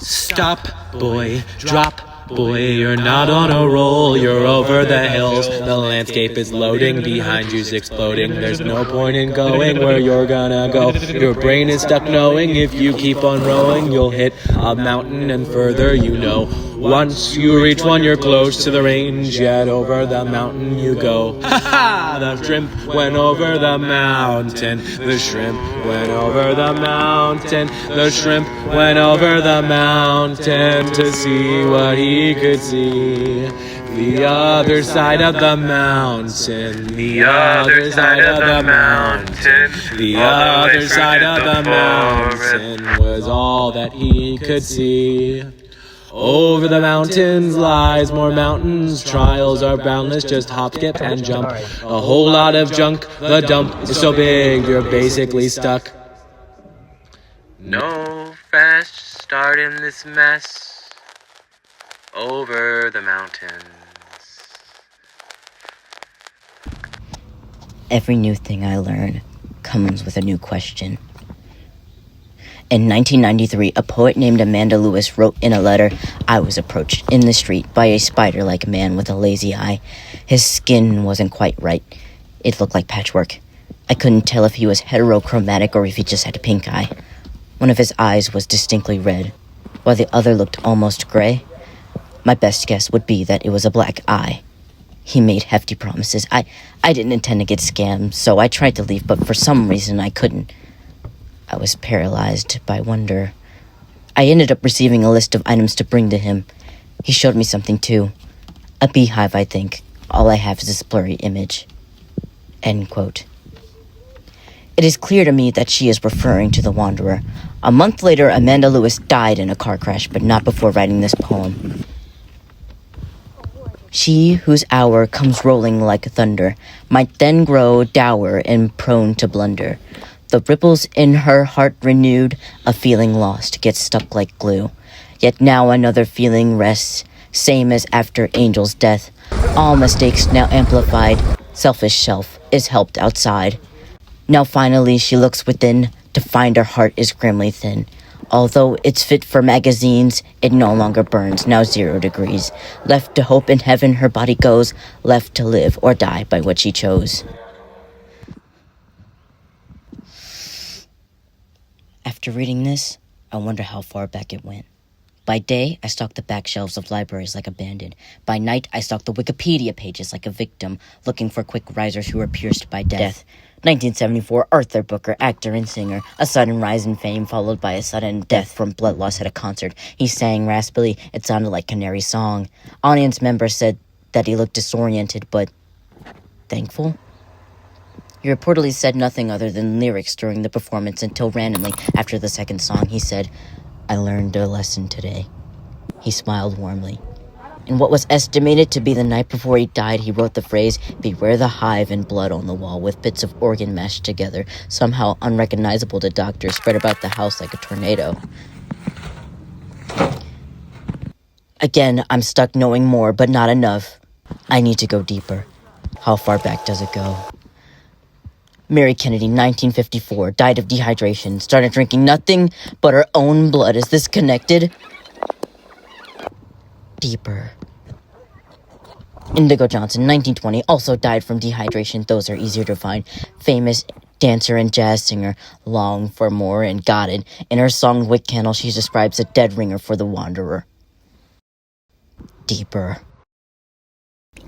Stop, boy, drop, boy, you're not on a roll, you're over the hills. The landscape is loading, behind you's exploding. There's no point in going where you're gonna go. Your brain is stuck knowing if you keep on rowing, you'll hit a mountain and further you know. Once you reach one, you're close to the range, yet over the mountain you go. Ha ha! The shrimp went over the mountain. The shrimp went over the mountain. The shrimp went over the mountain to see what he could see. The other side of the mountain. The other side of the mountain. The other side of the mountain was all that he could see. Over the mountains lies more mountains. Trials are boundless, just hop, skip, and jump. A whole lot of junk, the dump is so big, you're basically stuck. No fast start in this mess. Over the mountains. Every new thing I learn comes with a new question. In 1993, a poet named Amanda Lewis wrote in a letter, "I was approached in the street by a spider-like man with a lazy eye. His skin wasn't quite right. It looked like patchwork. I couldn't tell if he was heterochromatic or if he just had a pink eye. One of his eyes was distinctly red, while the other looked almost gray. My best guess would be that it was a black eye. He made hefty promises. I didn't intend to get scammed, so I tried to leave, but for some reason I couldn't. I was paralyzed by wonder. I ended up receiving a list of items to bring to him. He showed me something too. A beehive, I think. All I have is this blurry image." End quote. It is clear to me that she is referring to the Wanderer. A month later, Amanda Lewis died in a car crash, but not before writing this poem. She whose hour comes rolling like thunder might then grow dour and prone to blunder. The ripples in her heart renewed, a feeling lost gets stuck like glue. Yet now another feeling rests, same as after Angel's death. All mistakes now amplified, selfish self is helped outside. Now finally she looks within to find her heart is grimly thin. Although it's fit for magazines, it no longer burns, now 0 degrees. Left to hope in heaven her body goes, left to live or die by what she chose. After reading this, I wonder how far back it went. By day, I stalk the back shelves of libraries like a bandit. By night, I stalk the Wikipedia pages like a victim, looking for quick risers who are pierced by death. 1974, Arthur Booker, actor and singer. A sudden rise in fame followed by a sudden death from blood loss at a concert. He sang raspily. It sounded like Canary's song. Audience members said that he looked disoriented, but thankful? He reportedly said nothing other than lyrics during the performance until randomly, after the second song, he said, "I learned a lesson today." He smiled warmly. In what was estimated to be the night before he died, he wrote the phrase, "Beware the hive and blood" on the wall with bits of organ mashed together, somehow unrecognizable to doctors, spread about the house like a tornado. Again, I'm stuck knowing more, but not enough. I need to go deeper. How far back does it go? Mary Kennedy, 1954, died of dehydration, started drinking nothing but her own blood. Is this connected? Deeper. Indigo Johnson, 1920, also died from dehydration. Those are easier to find. Famous dancer and jazz singer, longed for more and got it. In her song Wick Candle, she describes a dead ringer for the Wanderer. Deeper.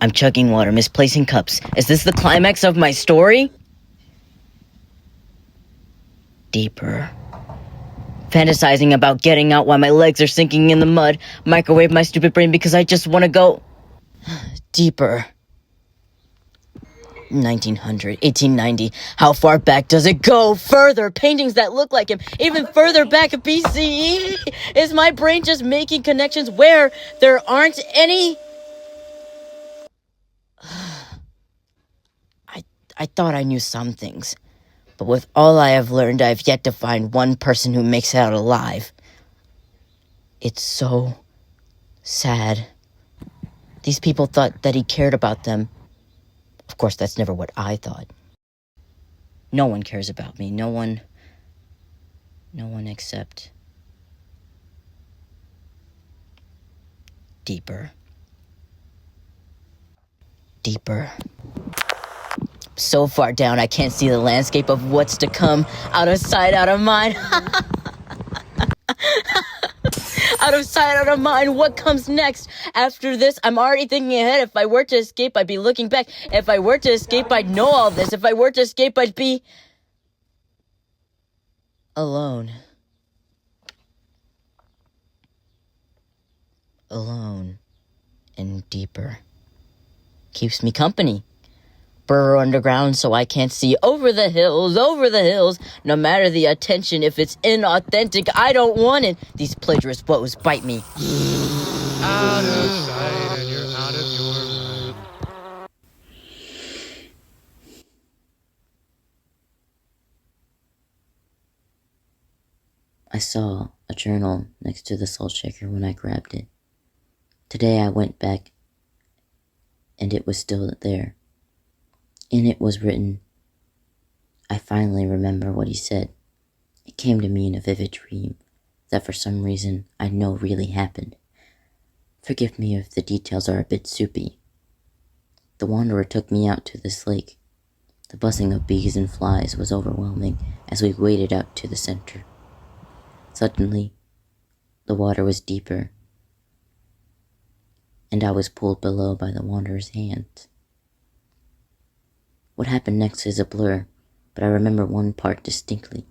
I'm chugging water, misplacing cups. Is this the climax of my story? Deeper. Fantasizing about getting out while my legs are sinking in the mud. Microwave my stupid brain because I just want to go deeper. 1900, 1890. How far back does it go? Further. Paintings that look like him. Even further back. BCE. Is my brain just making connections where there aren't any? I thought I knew some things. But with all I have learned, I have yet to find one person who makes it out alive. It's so sad. These people thought that he cared about them. Of course, that's never what I thought. No one cares about me. No one except deeper. Deeper. So far down, I can't see the landscape of what's to come. Out of sight, out of mind. Out of sight, out of mind. What comes next? After this, I'm already thinking ahead. If I were to escape, I'd be looking back. If I were to escape, I'd know all this. If I were to escape, I'd be alone. Alone and deeper. Keeps me company. Burrow underground so I can't see over the hills, no matter the attention. If it's inauthentic, I don't want it. These plagiarist woes bite me. Out of sight and you're out of your mind. I saw a journal next to the salt shaker when I grabbed it. Today I went back and it was still there. In it was written, I finally remember what he said. It came to me in a vivid dream that for some reason I know really happened. Forgive me if the details are a bit soupy. The wanderer took me out to this lake. The buzzing of bees and flies was overwhelming as we waded out to the center. Suddenly, the water was deeper, and I was pulled below by the wanderer's hands. What happened next is a blur, but I remember one part distinctly.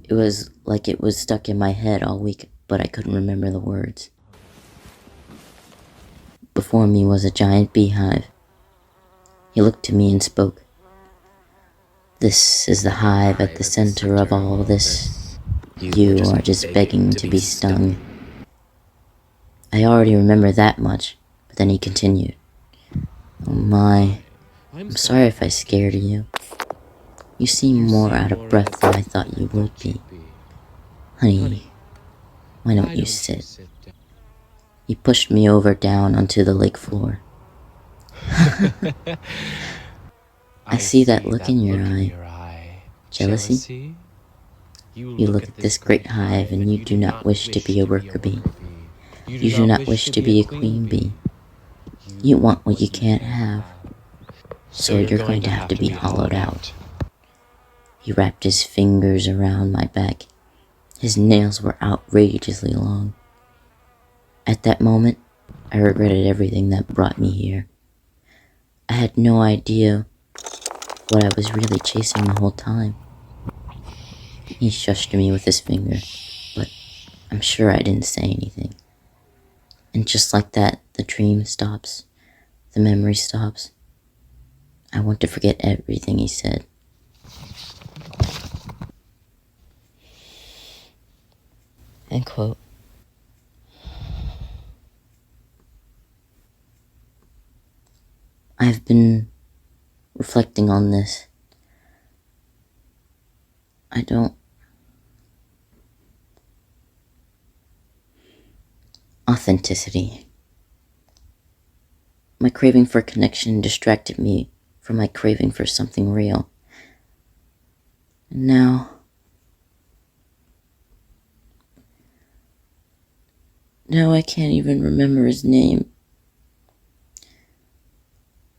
It was like it was stuck in my head all week, but I couldn't remember the words. Before me was a giant beehive. He looked to me and spoke. This is the hive at the center of all this. You are just begging to be stung. I already remember that much, but then he continued. Oh my, I'm sorry if I scared you. You seem more out of breath than I thought you would be. Honey, why don't you sit? He pushed me over down onto the lake floor. I see that look in your eye. Jealousy? You look at this great hive and you do not wish to be a worker bee. You do not wish to be a queen bee. You want what you can't have. So you're going to have to be hollowed out. He wrapped his fingers around my back. His nails were outrageously long. At that moment, I regretted everything that brought me here. I had no idea what I was really chasing the whole time. He shushed me with his finger, but I'm sure I didn't say anything. And just like that, the dream stops. The memory stops. I want to forget everything he said. End quote. I've been reflecting on this. Authenticity. My craving for connection distracted me from my craving for something real. And now I can't even remember his name.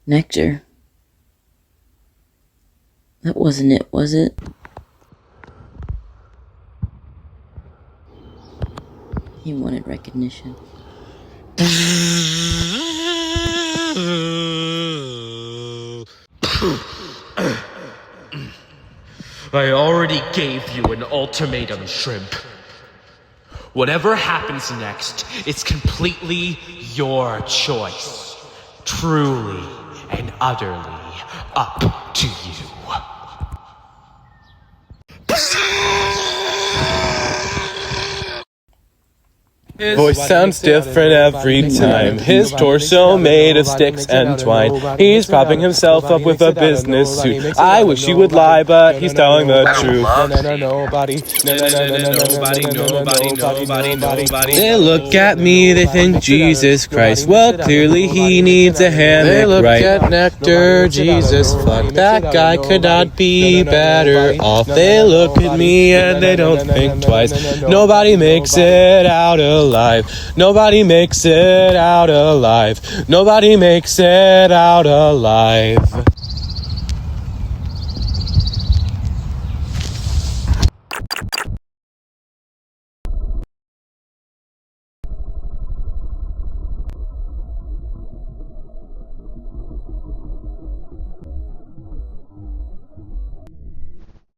Nectar. That wasn't it, was it? He wanted recognition. I already gave you an ultimatum, Shrimp. Whatever happens next, it's completely your choice. Truly and utterly up to you. His voice sounds different every time. His torso made of sticks and twine. He's propping himself up with a business suit. I wish he would lie, but he's telling the truth. They look at me, they think Jesus Christ. Well, clearly he needs a hammock, right? They look at Nectar, Jesus, fuck, that guy could not be better off. They look at me and they don't think twice. Nobody makes it out alive. alive. Nobody makes it out alive. Nobody makes it out alive.